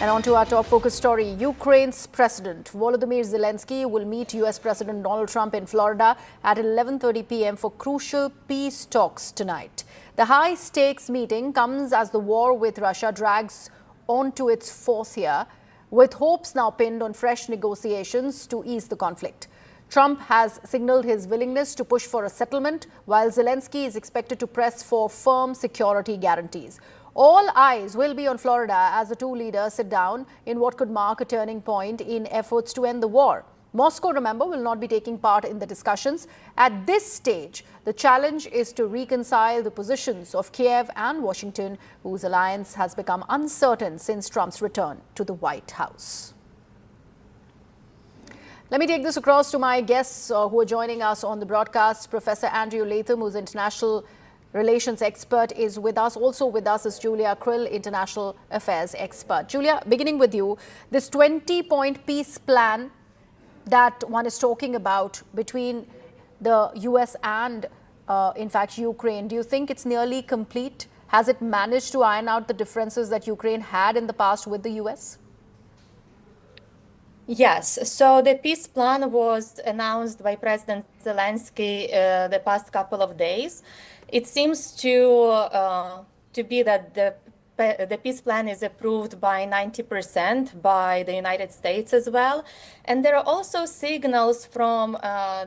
And on to our top focus story. Ukraine's President Volodymyr Zelensky will meet US President Donald Trump in Florida at 11:30 p.m. for crucial peace talks tonight. The high-stakes meeting comes as the war with Russia drags on to its fourth year, with hopes now pinned on fresh negotiations to ease the conflict. Trump has signaled his willingness to push for a settlement, while Zelensky is expected to press for firm security guarantees. All eyes will be on Florida as the two leaders sit down in what could mark a turning point in efforts to end the war. Moscow, remember, will not be taking part in the discussions. At this stage, the challenge is to reconcile the positions of Kiev and Washington, whose alliance has become uncertain since Trump's return to the White House. Let me take this across to my guests who are joining us on the broadcast. Professor Andrew Latham, who's international relations expert, is with us. Also with us is Julia Krill, international affairs expert. Julia, beginning with you, this 20-point peace plan that one is talking about between the US and, in fact, Ukraine, do you think it's nearly complete? Has it managed to iron out the differences that Ukraine had in the past with the US? Yes, so the peace plan was announced by President Zelensky the past couple of days. It seems to be that the peace plan is approved by 90% by the United States as well. And there are also signals from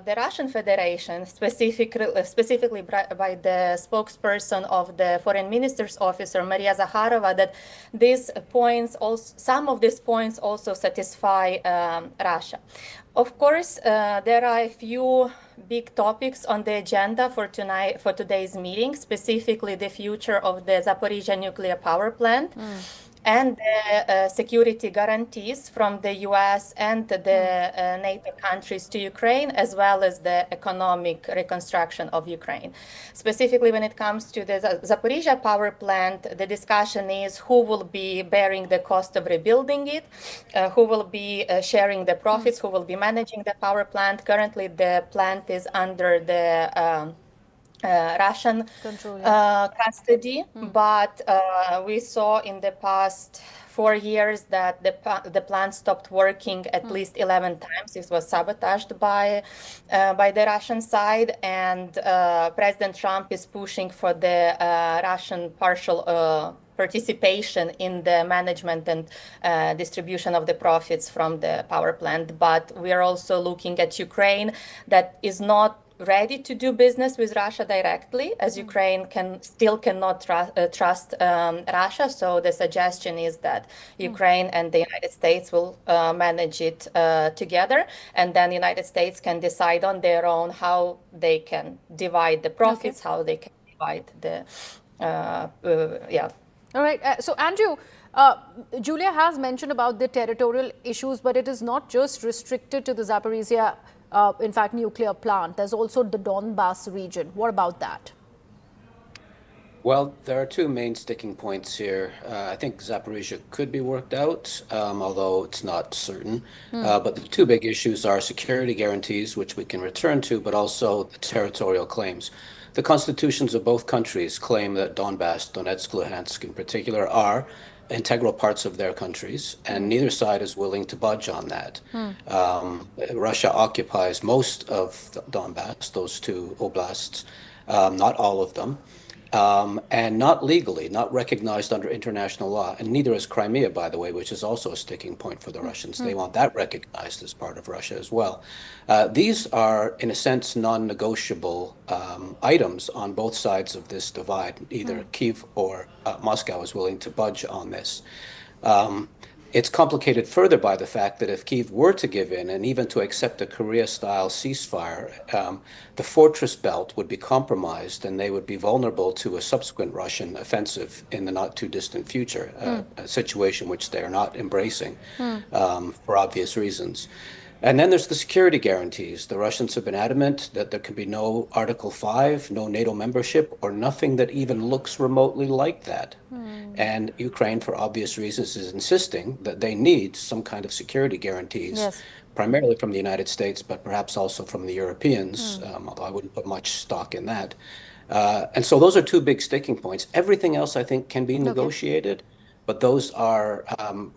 the Russian Federation, specifically by the spokesperson of the Foreign Minister's Office, Maria Zakharova, that some of these points also satisfy Russia. Of course, there are a few big topics on the agenda for today's meeting, specifically the future of the Zaporizhzhia nuclear power plant and the security guarantees from the US and the NATO countries to Ukraine, as well as the economic reconstruction of Ukraine. Specifically, when it comes to the Zaporizhzhia power plant, the discussion is who will be bearing the cost of rebuilding it, who will be sharing the profits, who will be managing the power plant. Currently, the plant is under the Russian custody, but we saw in the past 4 years that the plant stopped working at least 11 times. It was sabotaged by the Russian side, and President Trump is pushing for the Russian partial participation in the management and distribution of the profits from the power plant. But we are also looking at Ukraine, that is not ready to do business with Russia directly, as Ukraine still cannot trust Russia. So the suggestion is that Ukraine and the United States will manage it together, and then the United States can decide on their own how they can divide the profits, how they can divide the All right. So Andrew, Julia has mentioned about the territorial issues, but it is not just restricted to the Zaporizhzhia in fact, nuclear plant. There's also the Donbas region. What about that? Well, there are two main sticking points here. I think Zaporizhzhia could be worked out, although it's not certain. But the two big issues are security guarantees, which we can return to, but also the territorial claims. The constitutions of both countries claim that Donbass, Donetsk, Luhansk in particular, are integral parts of their countries, and neither side is willing to budge on that. Russia occupies most of Donbass, those two oblasts, not all of them, and not legally, not recognized under international law, and neither is Crimea, by the way, which is also a sticking point for the Russians. They want that recognized as part of Russia as well. These are, in a sense, non-negotiable items on both sides of this divide. Either Kyiv or Moscow is willing to budge on this. It's complicated further by the fact that if Kyiv were to give in and even to accept a Korea-style ceasefire, the fortress belt would be compromised and they would be vulnerable to a subsequent Russian offensive in the not-too-distant future, a situation which they are not embracing for obvious reasons. And then there's the security guarantees. The Russians have been adamant that there can be no Article 5, no NATO membership, or nothing that even looks remotely like that. And Ukraine, for obvious reasons, is insisting that they need some kind of security guarantees, primarily from the United States, but perhaps also from the Europeans, although I wouldn't put much stock in that. And so those are two big sticking points. Everything else, I think, can be negotiated. But those are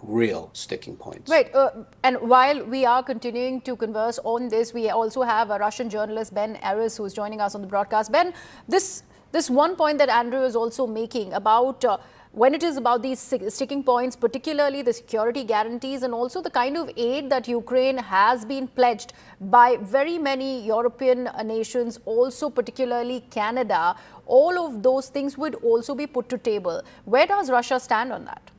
real sticking points. Right. And while we are continuing to converse on this, we also have a Russian journalist, Ben Aris, who is joining us on the broadcast. Ben, this one point that Andrew is also making about when it is about these sticking points, particularly the security guarantees and also the kind of aid that Ukraine has been pledged by very many European nations, also particularly Canada, all of those things would also be put to table. Where does Russia stand on that?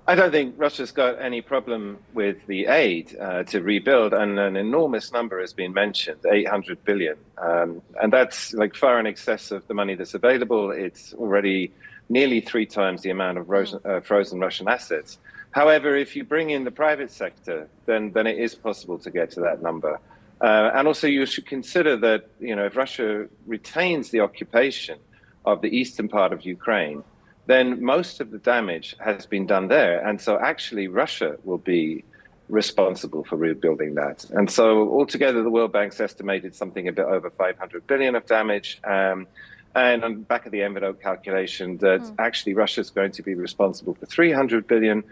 I don't think Russia's got any problem with the aid to rebuild, and an enormous number has been mentioned, 800 billion. And that's like far in excess of the money that's available. It's already nearly 3 times the amount of frozen Russian assets. However, if you bring in the private sector, then it is possible to get to that number. And also you should consider that, if Russia retains the occupation of the eastern part of Ukraine, then most of the damage has been done there. And so actually Russia will be responsible for rebuilding that. And so altogether, the World Bank's estimated something a bit over 500 billion of damage. And on the back of the envelope calculation that actually Russia's going to be responsible for 300 billion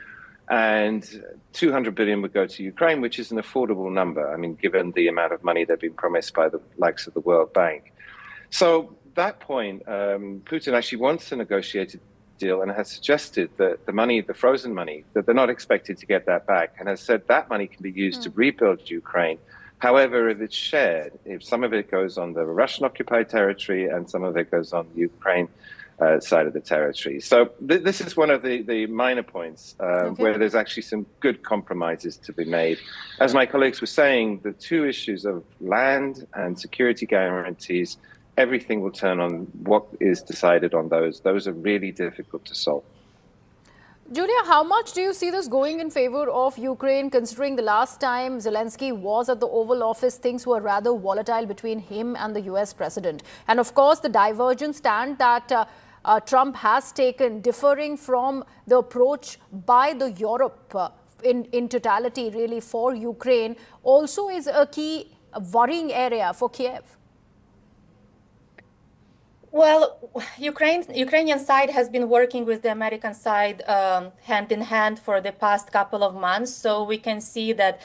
and 200 billion would go to Ukraine, which is an affordable number. I mean, given the amount of money they've been promised by the likes of the World Bank. So that point, Putin actually wants a negotiated deal and has suggested that the money, the frozen money, that they're not expected to get that back, and has said that money can be used to rebuild Ukraine. However, if it's shared, if some of it goes on the Russian-occupied territory and some of it goes on the Ukraine side of the territory. So this is one of the minor points where there's actually some good compromises to be made. As my colleagues were saying, the 2 issues of land and security guarantees, everything will turn on what is decided on those. Those are really difficult to solve. Julia, how much do you see this going in favor of Ukraine, considering the last time Zelensky was at the Oval Office, things were rather volatile between him and the US president? And of course, the divergent stand that Trump has taken, differing from the approach by the Europe in totality, really, for Ukraine, also is a key worrying area for Kiev. Well, Ukrainian side has been working with the American side hand in hand for the past couple of months. So we can see that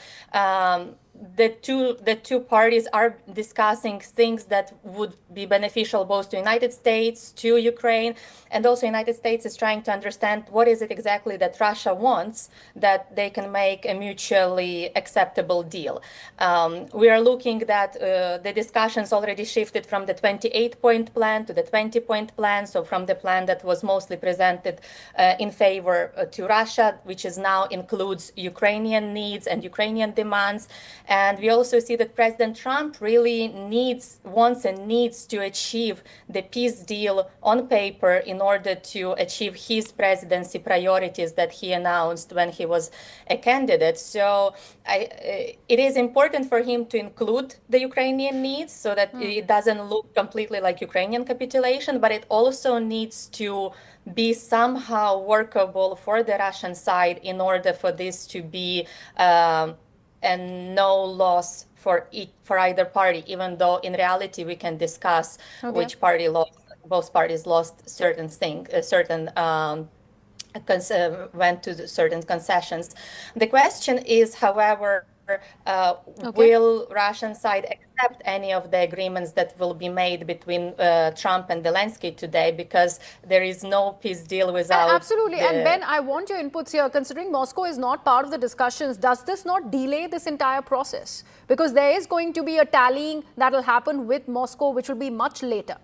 the two parties are discussing things that would be beneficial both to United States, to Ukraine, and also United States is trying to understand what is it exactly that Russia wants that they can make a mutually acceptable deal. We are looking that the discussions already shifted from the 28-point plan to the 20-point plan, so from the plan that was mostly presented in favor to Russia, which is now includes Ukrainian needs and Ukrainian demands. And we also see that President Trump really wants and needs to achieve the peace deal on paper in order to achieve his presidency priorities that he announced when he was a candidate. So it is important for him to include the Ukrainian needs so that it doesn't look completely like Ukrainian capitulation, but it also needs to be somehow workable for the Russian side in order for this to be and no loss for either party, even though in reality we can discuss which party lost. Both parties lost certain things, went to certain concessions. The question is, however, will Russian side accept any of the agreements that will be made between Trump and Zelensky today, because there is no peace deal without... Absolutely. And Ben, I want your inputs here. Considering Moscow is not part of the discussions, does this not delay this entire process? Because there is going to be a tallying that will happen with Moscow, which will be much later.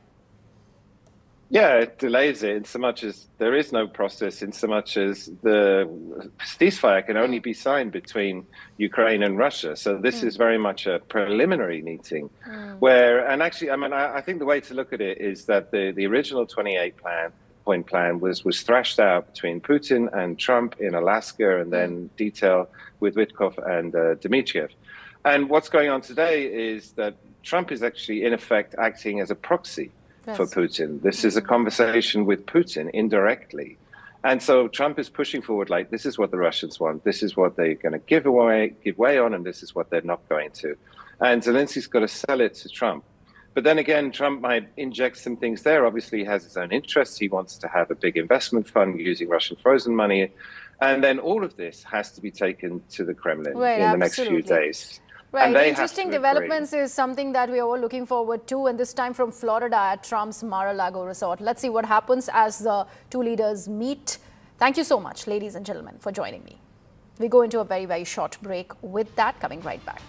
Yeah, it delays it in so much as there is no process, in so much as the ceasefire can only be signed between Ukraine and Russia. So this is very much a preliminary meeting where, and actually, I mean, I think the way to look at it is that the original 28-point plan was thrashed out between Putin and Trump in Alaska and then detailed with Witkoff and Dmitriev. And what's going on today is that Trump is actually, in effect, acting as a proxy for Putin. This is a conversation with Putin indirectly. And so Trump is pushing forward like, this is what the Russians want, this is what they're going to give way on, and this is what they're not going to. And Zelensky's got to sell it to Trump. But then again, Trump might inject some things there. Obviously, he has his own interests. He wants to have a big investment fund using Russian frozen money. And then all of this has to be taken to the Kremlin in the next few days. Right. Interesting developments is something that we are all looking forward to, and this time from Florida at Trump's Mar-a-Lago resort. Let's see what happens as the two leaders meet. Thank you so much, ladies and gentlemen, for joining me. We go into a very, very short break with that, coming right back.